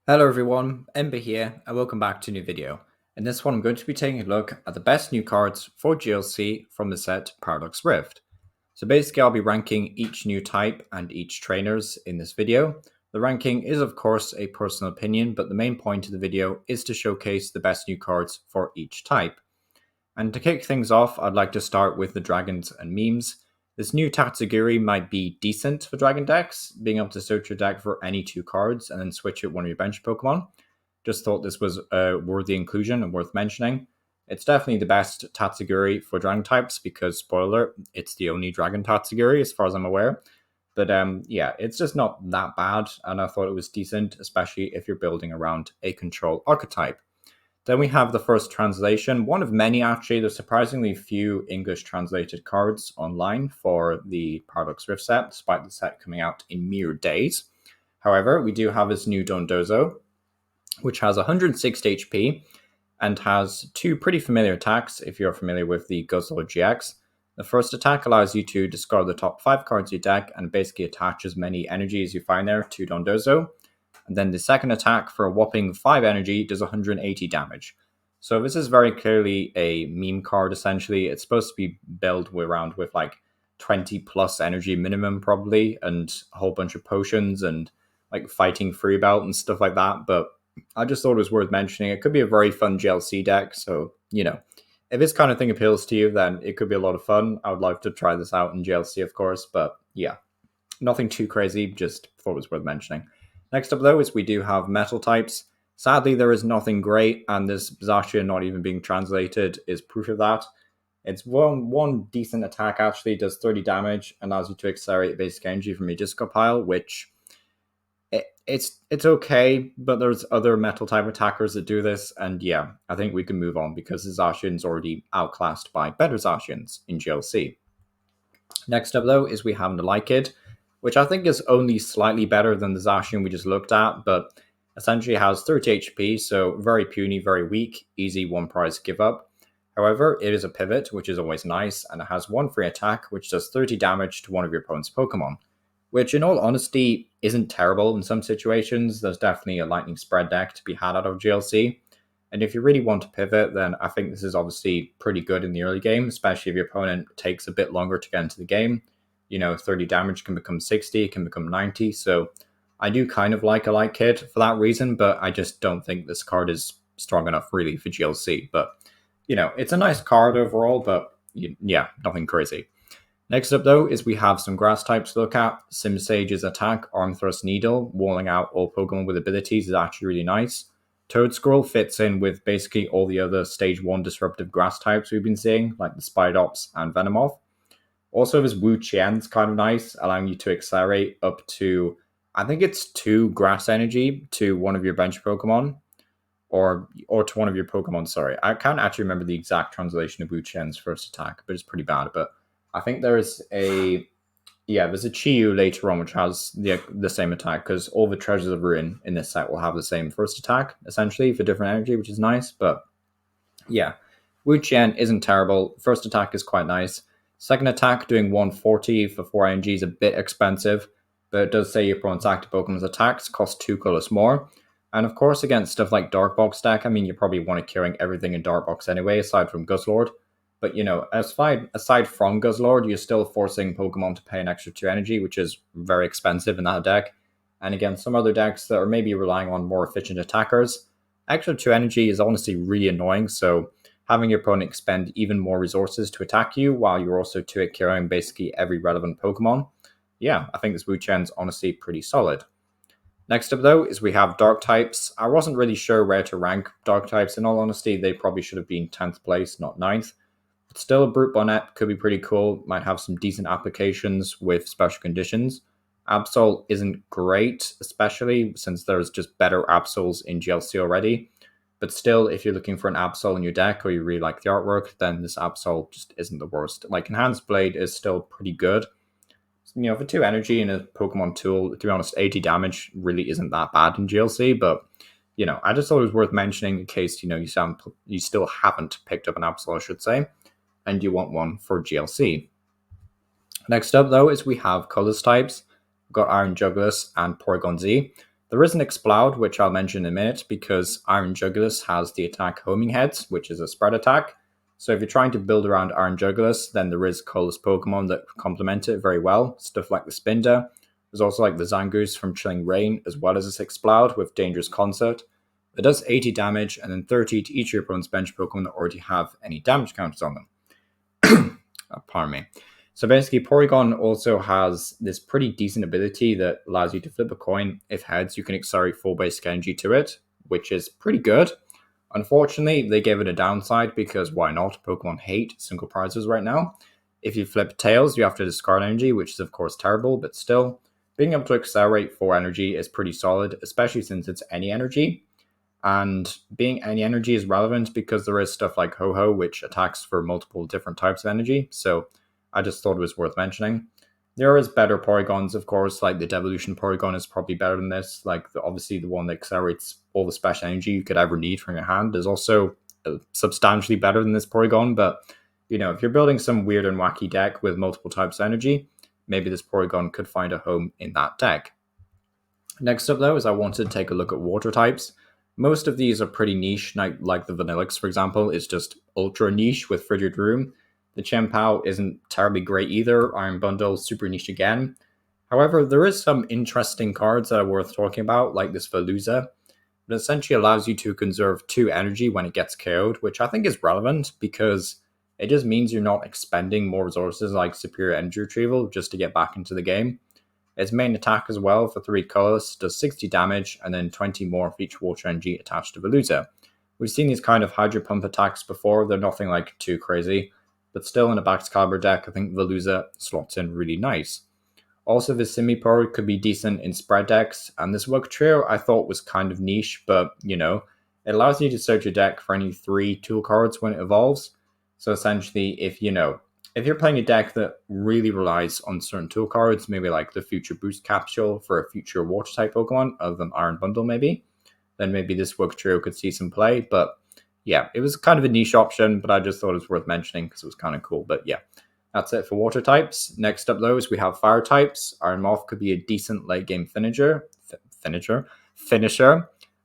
Hello everyone, Ember here, and welcome back to a new video. In this one, I'm going to be taking a look at the best new cards for GLC from the set Paradox Rift. So basically, I'll be ranking each new type and each trainers in this video. The ranking is of course a personal opinion, but the main point of the video is to showcase the best new cards for each type. And to kick things off, I'd like to start with the dragons and memes. This new Tatsugiri might be decent for dragon decks, being able to search your deck for any two cards and then switch it one of your bench Pokemon. Just thought this was a worthy inclusion and worth mentioning. It's definitely the best Tatsugiri for dragon types because, spoiler, it's the only dragon Tatsugiri as far as I'm aware. But yeah, it's just not that bad, and I thought it was decent, especially if you're building around a control archetype. Then we have the first translation, one of many actually. There's surprisingly few English translated cards online for the Paradox Rift set, despite the set coming out in mere days. However, we do have this new Dondozo, which has 160 HP and has two pretty familiar attacks if you're familiar with the Guzzlord GX. The first attack allows you to discard the top 5 cards of your deck and basically attach as many energy as you find there to Dondozo. And then the second attack for a whopping 5 energy does 180 damage. So this is very clearly a meme card, essentially. It's supposed to be built around with like 20 plus energy minimum, probably, and a whole bunch of potions and like fighting free belt and stuff like that. But I just thought it was worth mentioning. It could be a very fun GLC deck. So, if this kind of thing appeals to you, then it could be a lot of fun. I would love to try this out in GLC, of course. But yeah, nothing too crazy. Just thought it was worth mentioning. Next up, though, is we do have metal types. Sadly, there is nothing great, and this Zacian not even being translated is proof of that. It's one decent attack, actually, does 30 damage, allows you to accelerate basic energy from your disco pile, which it's okay, but there's other metal type attackers that do this, and yeah, I think we can move on because the Zacian's already outclassed by better Zacians in GLC. Next up, though, is we have Nalykid, which I think is only slightly better than the Zacian we just looked at, but essentially has 30 HP, so very puny, very weak, easy one prize give up. However, it is a pivot, which is always nice, and it has one free attack, which does 30 damage to one of your opponent's Pokemon, which in all honesty isn't terrible in some situations. There's definitely a lightning spread deck to be had out of GLC. And if you really want to pivot, then I think this is obviously pretty good in the early game, especially if your opponent takes a bit longer to get into the game. 30 damage can become 60, can become 90. So I do kind of like a light kit for that reason, but I just don't think this card is strong enough really for GLC. But, it's a nice card overall, but yeah, nothing crazy. Next up, though, is we have some grass types to look at. Simsage's attack, Arm Thrust Needle, walling out all Pokemon with abilities is actually really nice. Toedscroll fits in with basically all the other Stage 1 disruptive grass types we've been seeing, like the Spidops and Venomoth. Also, this Wu Qian's kind of nice, allowing you to accelerate up to, I think it's 2 grass energy to one of your bench Pokemon, or to one of your Pokemon, sorry. I can't actually remember the exact translation of Wu Qian's first attack, but it's pretty bad. But I think there's a Chiyu later on which has the same attack, because all the Treasures of Ruin in this set will have the same first attack, essentially, for different energy, which is nice. But yeah, Wu Qian isn't terrible. First attack is quite nice. Second attack, doing 140 for 4 energy is a bit expensive, but it does say your opponent's active Pokemon's attacks cost 2 colors more. And of course, against stuff like Dark Box deck, I mean, you probably want to carrying everything in Dark Box anyway, aside from Guzzlord. But, aside from Guzzlord, you're still forcing Pokemon to pay an extra 2 energy, which is very expensive in that deck. And again, some other decks that are maybe relying on more efficient attackers, extra 2 energy is honestly really annoying, so having your opponent expend even more resources to attack you while you're also 2-hit carrying basically every relevant Pokemon. Yeah, I think this Wu Qian's honestly pretty solid. Next up, though, is we have Dark types. I wasn't really sure where to rank Dark types. In all honesty, they probably should have been 10th place, not 9th. But still, a Brute Bonnet could be pretty cool. Might have some decent applications with special conditions. Absol isn't great, especially since there's just better Absols in GLC already. But still, if you're looking for an Absol in your deck or you really like the artwork, then this Absol just isn't the worst. Like, Enhanced Blade is still pretty good. For 2 energy and a Pokemon tool, to be honest, 80 damage really isn't that bad in GLC. But, I just thought it was worth mentioning in case, you still haven't picked up an Absol, I should say, and you want one for GLC. Next up, though, is we have Colorless types. We've got Iron Jugulis and Porygon Z. There is an Exploud, which I'll mention in a minute, because Iron Jugulis has the attack Homing Heads, which is a spread attack. So if you're trying to build around Iron Jugulis, then there is Colorless Pokemon that complement it very well. Stuff like the Spinda. There's also like the Zangoose from Chilling Rain, as well as this Exploud with Dangerous Concert. It does 80 damage and then 30 to each of your opponent's bench Pokemon that already have any damage counters on them. Pardon me. So basically, Porygon also has this pretty decent ability that allows you to flip a coin. If heads, you can accelerate full basic energy to it, which is pretty good. Unfortunately, they gave it a downside because why not? Pokemon hate single prizes right now. If you flip tails, you have to discard energy, which is of course terrible, but still, being able to accelerate 4 energy is pretty solid, especially since it's any energy. And being any energy is relevant because there is stuff like Ho-Ho, which attacks for multiple different types of energy. So I just thought it was worth mentioning. There is better Porygons, of course, like the Devolution Porygon is probably better than this. Like obviously the one that accelerates all the special energy you could ever need from your hand is also substantially better than this Porygon. But, you know, if you're building some weird and wacky deck with multiple types of energy, maybe this Porygon could find a home in that deck. Next up, though, is I wanted to take a look at water types. Most of these are pretty niche, like the Vanillix, for example, is just ultra niche with Frigid Room. The Chien-Pao isn't terribly great either. Iron Bundle, super niche again. However, there is some interesting cards that are worth talking about, like this Veluza. It essentially allows you to conserve 2 energy when it gets KO'd, which I think is relevant because it just means you're not expending more resources like Superior Energy Retrieval just to get back into the game. Its main attack as well for 3 colorless does 60 damage and then 20 more for each water energy attached to Veluza. We've seen these kind of Hydro Pump attacks before, they're nothing like too crazy, but still in a Bax Caliber deck, I think Veluza slots in really nice. Also, the Simipour could be decent in spread decks, and this Wugtrio I thought was kind of niche, but you know, it allows you to search your deck for any 3 tool cards when it evolves. So essentially, if you're playing a deck that really relies on certain tool cards, maybe like the Future Boost Capsule for a future water type Pokemon, other than Iron Bundle maybe, then maybe this Wugtrio could see some play. But yeah, it was kind of a niche option, but I just thought it was worth mentioning because it was kind of cool. But yeah, that's it for water types. Next up, though, is we have fire types. Iron Moth could be a decent late game finisher,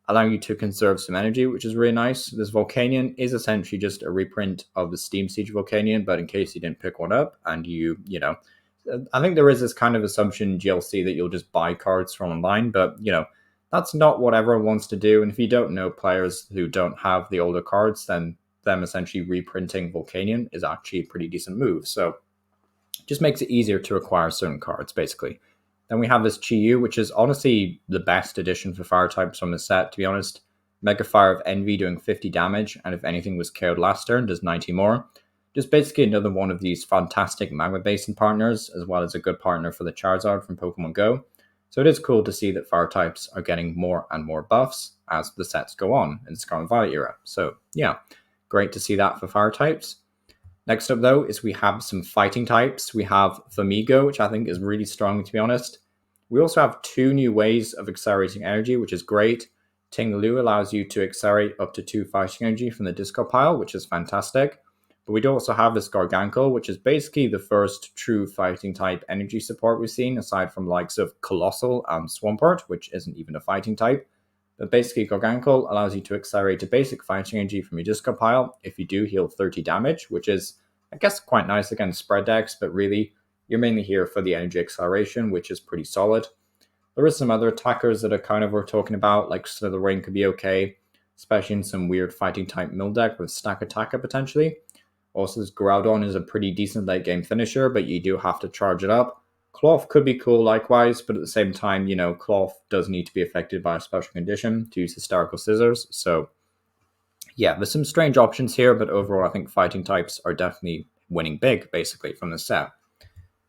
allowing you to conserve some energy, which is really nice. This Volcanion is essentially just a reprint of the Steam Siege Volcanion, but in case you didn't pick one up and you know, I think there is this kind of assumption in GLC that you'll just buy cards from online, but you know, that's not what everyone wants to do. And if you don't know players who don't have the older cards, then them essentially reprinting Volcanion is actually a pretty decent move. So it just makes it easier to acquire certain cards, basically. Then we have this Chi-Yu, which is honestly the best addition for fire types from the set, to be honest. Mega Fire of Envy doing 50 damage, and if anything was KO'd last turn, does 90 more. Just basically another one of these fantastic Magma Basin partners, as well as a good partner for the Charizard from Pokemon Go. So it is cool to see that fire types are getting more and more buffs as the sets go on in the Scarlet Violet era. So yeah, great to see that for fire types. Next up, though, is we have some fighting types. We have Flamigo, which I think is really strong, to be honest. We also have 2 new ways of accelerating energy, which is great. Tingaloo allows you to accelerate up to 2 fighting energy from the discard pile, which is fantastic. But we do also have this Gargankel, which is basically the first true fighting type energy support we've seen, aside from the likes of Colossal and Swampert, which isn't even a fighting type. But basically, Gargankel allows you to accelerate a basic fighting energy from your discard pile if you do heal 30 damage, which is, I guess, quite nice against spread decks, but really, you're mainly here for the energy acceleration, which is pretty solid. There is some other attackers that are kind of worth talking about, like Slitherwing could be okay, especially in some weird fighting type mill deck with Stack Attacker potentially. Also, this Groudon is a pretty decent late game finisher, but you do have to charge it up. Cloth could be cool likewise, but at the same time, you know, Cloth does need to be affected by a special condition to use Hysterical Scissors. So yeah, there's some strange options here, but overall I think fighting types are definitely winning big, basically, from this set.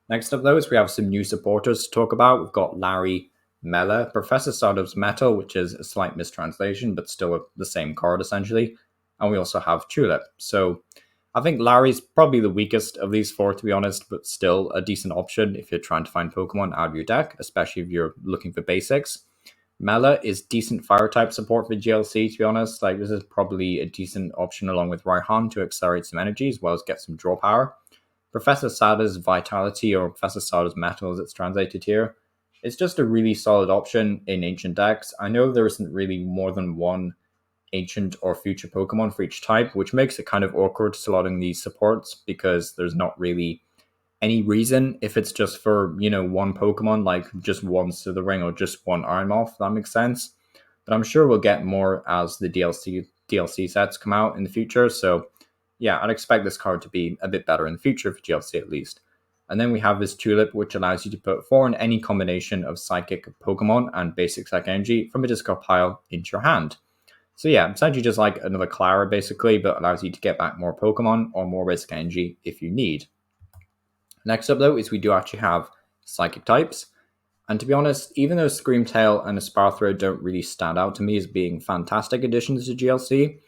Next up, though, is we have some new supporters to talk about. We've got Larry, Mela, Professor Stardust's Metal, which is a slight mistranslation, but still the same card, essentially. And we also have Tulip. So I think Larry's probably the weakest of these 4, to be honest, but still a decent option if you're trying to find Pokemon out of your deck, especially if you're looking for basics. Mela is decent fire type support for GLC, to be honest. Like, this is probably a decent option along with Raihan to accelerate some energy as well as get some draw power. Professor Sada's Vitality, or Professor Sada's Metal as it's translated here, It's just a really solid option in ancient decks. I know there isn't really more than one ancient or future Pokemon for each type, which makes it kind of awkward slotting these supports because there's not really any reason if it's just for, one Pokemon, like just one Slithering or just one Ironmoth. That makes sense. But I'm sure we'll get more as the DLC sets come out in the future. So yeah, I'd expect this card to be a bit better in the future for GLC at least. And then we have this Tulip, which allows you to put 4 in any combination of Psychic Pokemon and basic Psychic Energy from a discard pile into your hand. So yeah, essentially just like another Clara basically, but allows you to get back more Pokemon or more basic energy if you need. Next up though is we do actually have Psychic types. And to be honest, even though Screamtail and Esparthro don't really stand out to me as being fantastic additions to GLC,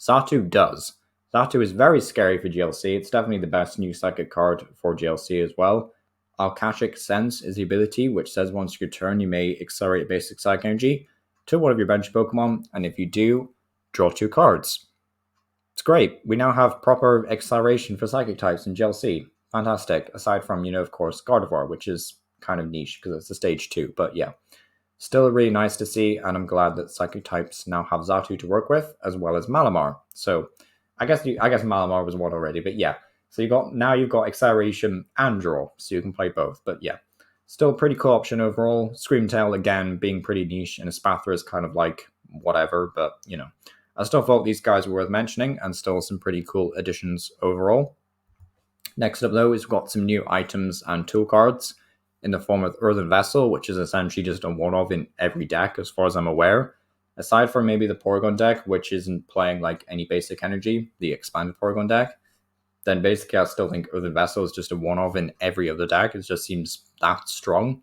Xatu does. Xatu is very scary for GLC. It's definitely the best new Psychic card for GLC as well. Akashic Sense is the ability which says once your turn you may accelerate basic Psychic Energy to one of your bench Pokemon, and if you do, draw 2 cards. It's great. We now have proper acceleration for Psychic types in GLC. Fantastic. Aside from, of course, Gardevoir, which is kind of niche because it's a stage 2, but yeah. Still really nice to see, and I'm glad that Psychic types now have Xatu to work with, as well as Malamar. So I guess Malamar was one already, but yeah. So you've got acceleration and draw, so you can play both. But yeah, still pretty cool option overall. Screamtail again being pretty niche, and Espathra is kind of like whatever, but I still thought these guys were worth mentioning, and still some pretty cool additions overall. Next up though is we've got some new items and tool cards in the form of Earthen Vessel, which is essentially just a one-of in every deck as far as I'm aware. Aside from maybe the Porygon deck, which isn't playing like any basic energy, the expanded Porygon deck, then basically I still think Earthen Vessel is just a one-of in every other deck. It just seems that strong.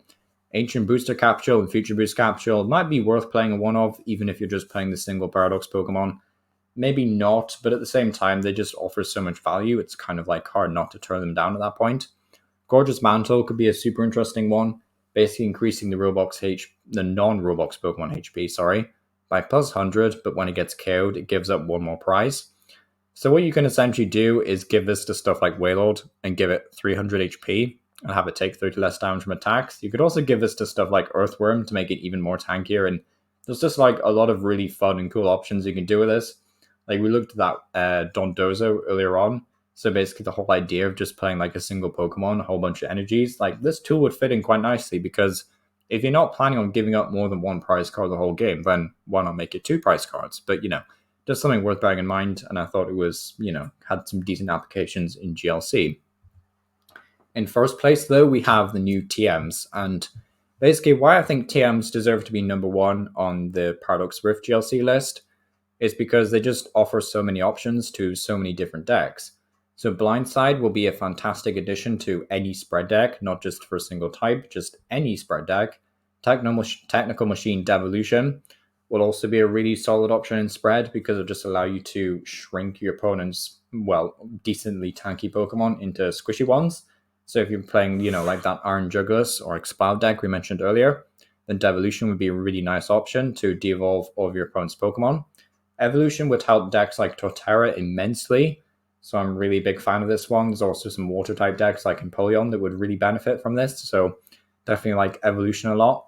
Ancient Booster Capsule and Future Boost Capsule might be worth playing a one-of, even if you're just playing the single Paradox Pokemon. Maybe not, but at the same time, they just offer so much value, it's kind of like hard not to turn them down at that point. Gorgeous Mantle could be a super interesting one, basically increasing the non-Roblox Pokemon HP, by plus 100, but when it gets KO'd, it gives up one more prize. So what you can essentially do is give this to stuff like Wailord and give it 300 HP and have it take 30 less damage from attacks. You could also give this to stuff like Earthworm to make it even more tankier, and there's just like a lot of really fun and cool options you can do with this. Like we looked at that Dondozo earlier on. So basically the whole idea of just playing like a single Pokemon, a whole bunch of energies, like this tool would fit in quite nicely because if you're not planning on giving up more than one prize card the whole game, then why not make it 2 prize cards? But just something worth bearing in mind, and I thought it was, had some decent applications in GLC. In first place though, we have the new TMs, and basically why I think TMs deserve to be number 1 on the Paradox Rift GLC list is because they just offer so many options to so many different decks. So Blindside will be a fantastic addition to any spread deck, not just for a single type, just any spread deck. Technical Machine Devolution will also be a really solid option in spread because it'll just allow you to shrink your opponent's, decently tanky Pokemon into squishy ones. So if you're playing, like that Iron Juggler's or Exploud deck we mentioned earlier, then Devolution would be a really nice option to de-evolve all of your opponent's Pokemon. Evolution would help decks like Torterra immensely, so I'm really big fan of this one. There's also some water-type decks like Empoleon that would really benefit from this, so definitely like Evolution a lot.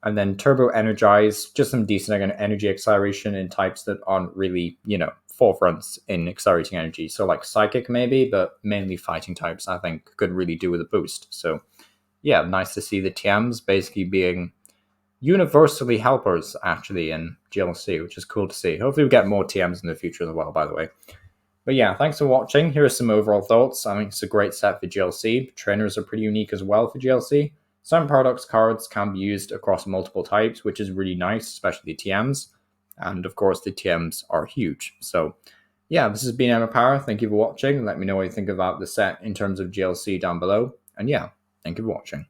And then Turbo Energize, just some decent energy acceleration in types that aren't really, forefronts in accelerating energy. So like Psychic maybe, but mainly fighting types I think could really do with a boost. So yeah, nice to see the TMs basically being universally helpers actually in GLC, which is cool to see. Hopefully we get more TMs in the future as well, by the way. But yeah, thanks for watching. Here are some overall thoughts. I think it's a great set for GLC. Trainers are pretty unique as well for GLC. Some Paradox cards can be used across multiple types, which is really nice, especially the TMs. And of course, the TMs are huge. So yeah, this has been Emma Power. Thank you for watching. Let me know what you think about the set in terms of GLC down below. And yeah, thank you for watching.